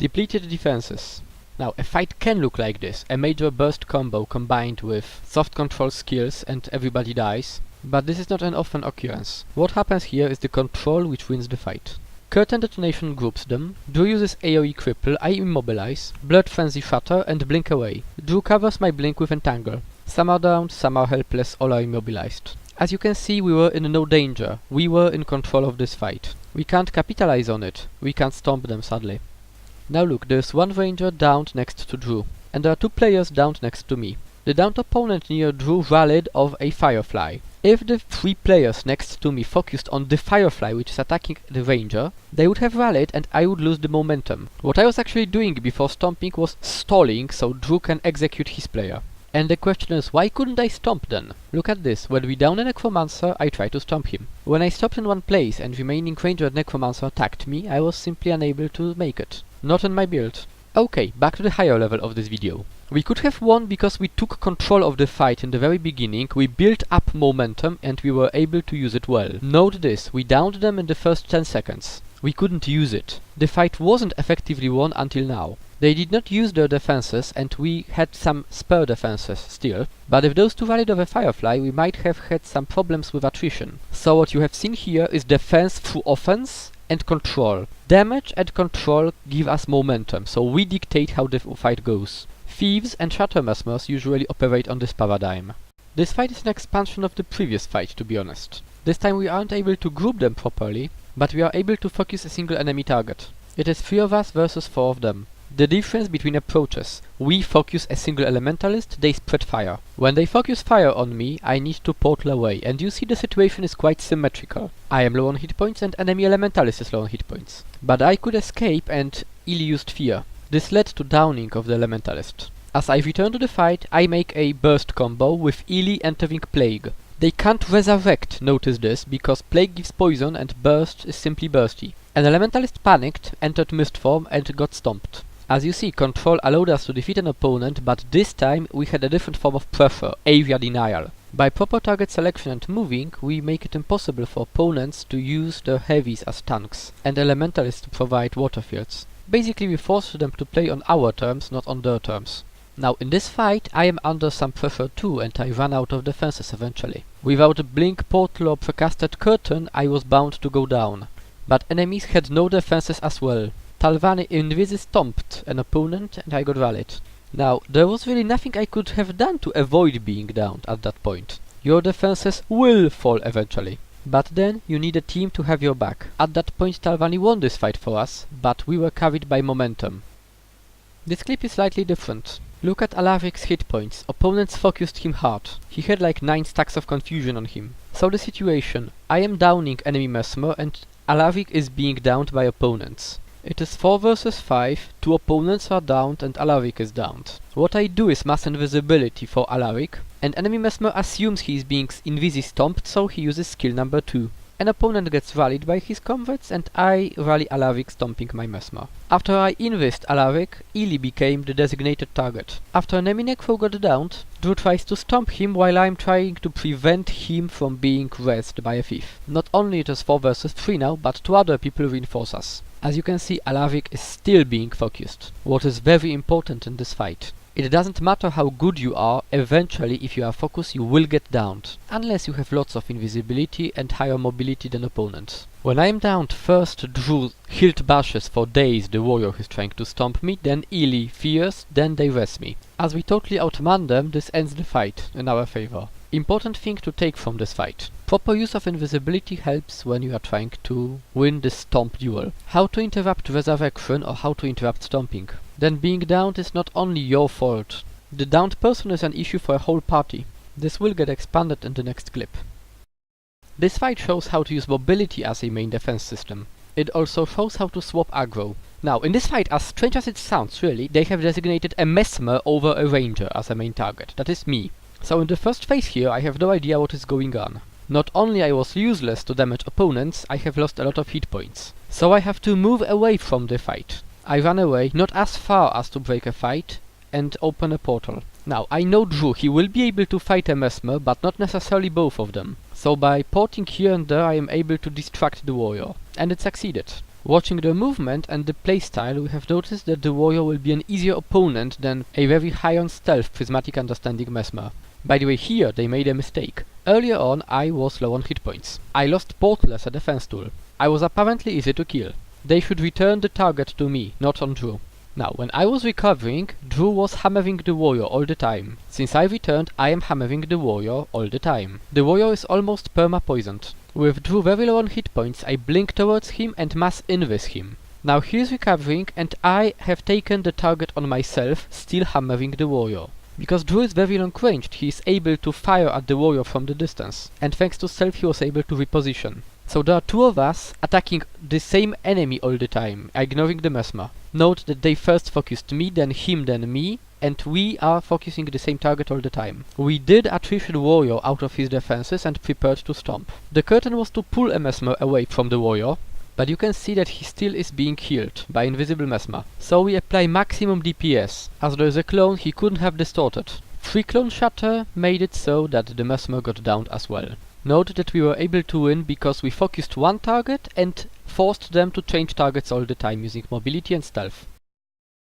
Depleted defenses. Now, a fight can look like this, a major burst combo combined with soft control skills and everybody dies, but this is not an often occurrence. What happens here is the control which wins the fight. Curtain Detonation groups them, Drew uses AoE Cripple, I immobilize, Blood Frenzy Shatter and Blink away. Drew covers my blink with Entangle. Some are downed, some are helpless, all are immobilized. As you can see, we were in no danger, we were in control of this fight. We can't capitalize on it, we can't stomp them sadly. Now look, there's one ranger downed next to Drew, and there are two players downed next to me. The downed opponent near Drew rallied of a Firefly. If the three players next to me focused on the Firefly which is attacking the ranger, they would have rallied and I would lose the momentum. What I was actually doing before stomping was stalling so Drew can execute his player. And the question is, why couldn't I stomp then? Look at this, when we down a Necromancer, I tried to stomp him. When I stopped in one place and remaining ranger and Necromancer attacked me, I was simply unable to make it. Not in my build. Okay, back to the higher level of this video. We could have won because we took control of the fight in the very beginning, we built up momentum and we were able to use it well. Note this, we downed them in the first 10 seconds. We couldn't use it. The fight wasn't effectively won until now. They did not use their defenses and we had some spare defenses still, but if those two rallied over Firefly we might have had some problems with attrition. So what you have seen here is defense through offense and control. Damage and control give us momentum, so we dictate how the fight goes. Thieves and Shatter Mesmers usually operate on this paradigm. This fight is an expansion of the previous fight, to be honest. This time we aren't able to group them properly, but we are able to focus a single enemy target. It is 3 of us versus 4 of them. The difference between approaches: we focus a single elementalist, they spread fire. When they focus fire on me, I need to portal away, and you see the situation is quite symmetrical. I am low on hit points and enemy elementalist is low on hit points. But I could escape and Ili used fear. This led to downing of the elementalist. As I return to the fight, I make a burst combo with Ili entering Plague. They can't resurrect, notice this, because Plague gives poison and burst is simply bursty. An elementalist panicked, entered Mist form and got stomped. As you see, control allowed us to defeat an opponent, but this time we had a different form of pressure, area denial. By proper target selection and moving, we make it impossible for opponents to use their heavies as tanks, and elementalists to provide water fields. Basically we force them to play on our terms, not on their terms. Now in this fight I am under some pressure too, and I run out of defenses eventually. Without a blink portal or precasted curtain, I was bound to go down. But enemies had no defenses as well. Talvani Invisi stomped an opponent and I got rallied. Now, there was really nothing I could have done to avoid being downed at that point. Your defenses will fall eventually. But then, you need a team to have your back. At that point Talvani won this fight for us, but we were carried by momentum. This clip is slightly different. Look at Alaric's hit points. Opponents focused him hard. He had like 9 stacks of confusion on him. So the situation: I am downing enemy Mesmer and Alaric is being downed by opponents. It is 4 versus 5, 2 opponents are downed and Alaric is downed. What I do is mass invisibility for Alaric, and enemy Mesmer assumes he is being invisi stomped, so he uses skill number 2. An opponent gets rallied by his comrades and I rally Alaric stomping my Mesmer. After I invist Alaric, Ili became the designated target. After enemy Necro got downed, Drew tries to stomp him while I'm trying to prevent him from being rezzed by a thief. Not only it is 4 versus 3 now, but 2 other people reinforce us. As you can see, Alaric is still being focused, what is very important in this fight. It doesn't matter how good you are, eventually if you are focused you will get downed, unless you have lots of invisibility and higher mobility than opponents. When I am downed, first Drew hilt bashes for days the warrior who is trying to stomp me, then Ili fears, then they res me. As we totally outman them, this ends the fight in our favor. Important thing to take from this fight: proper use of invisibility helps when you are trying to win this stomp duel. How to interrupt resurrection or how to interrupt stomping. Then being downed is not only your fault. The downed person is an issue for a whole party. This will get expanded in the next clip. This fight shows how to use mobility as a main defense system. It also shows how to swap aggro. Now, in this fight, as strange as it sounds really, they have designated a mesmer over a ranger as a main target. That is me. So in the first phase here, I have no idea what is going on. Not only I was useless to damage opponents, I have lost a lot of hit points. So I have to move away from the fight. I run away, not as far as to break a fight, and open a portal. Now, I know Drew, he will be able to fight a mesmer, but not necessarily both of them. So by porting here and there, I am able to distract the warrior. And it succeeded. Watching the movement and the playstyle, we have noticed that the warrior will be an easier opponent than a very high on stealth prismatic understanding mesmer. By the way, here they made a mistake. Earlier on I was low on hit points. I lost Portal as a defense tool. I was apparently easy to kill. They should return the target to me, not on Drew. Now, when I was recovering, Drew was hammering the warrior all the time. Since I returned, I am hammering the warrior all the time. The warrior is almost perma-poisoned. With Drew very low on hit points, I blink towards him and mass invis him. Now he is recovering and I have taken the target on myself, still hammering the warrior. Because Drew is very long ranged, he is able to fire at the warrior from the distance, and thanks to stealth he was able to reposition. So there are two of us attacking the same enemy all the time, ignoring the mesmer. Note that they first focused me, then him, then me, and we are focusing the same target all the time. We did attrition warrior out of his defenses and prepared to stomp. The curtain was to pull a mesmer away from the warrior, but you can see that he still is being healed by invisible mesmer. So we apply maximum DPS. As there is a clone, he couldn't have distorted. 3 clone shatter made it so that the mesmer got downed as well. Note that we were able to win because we focused one target and forced them to change targets all the time using mobility and stealth.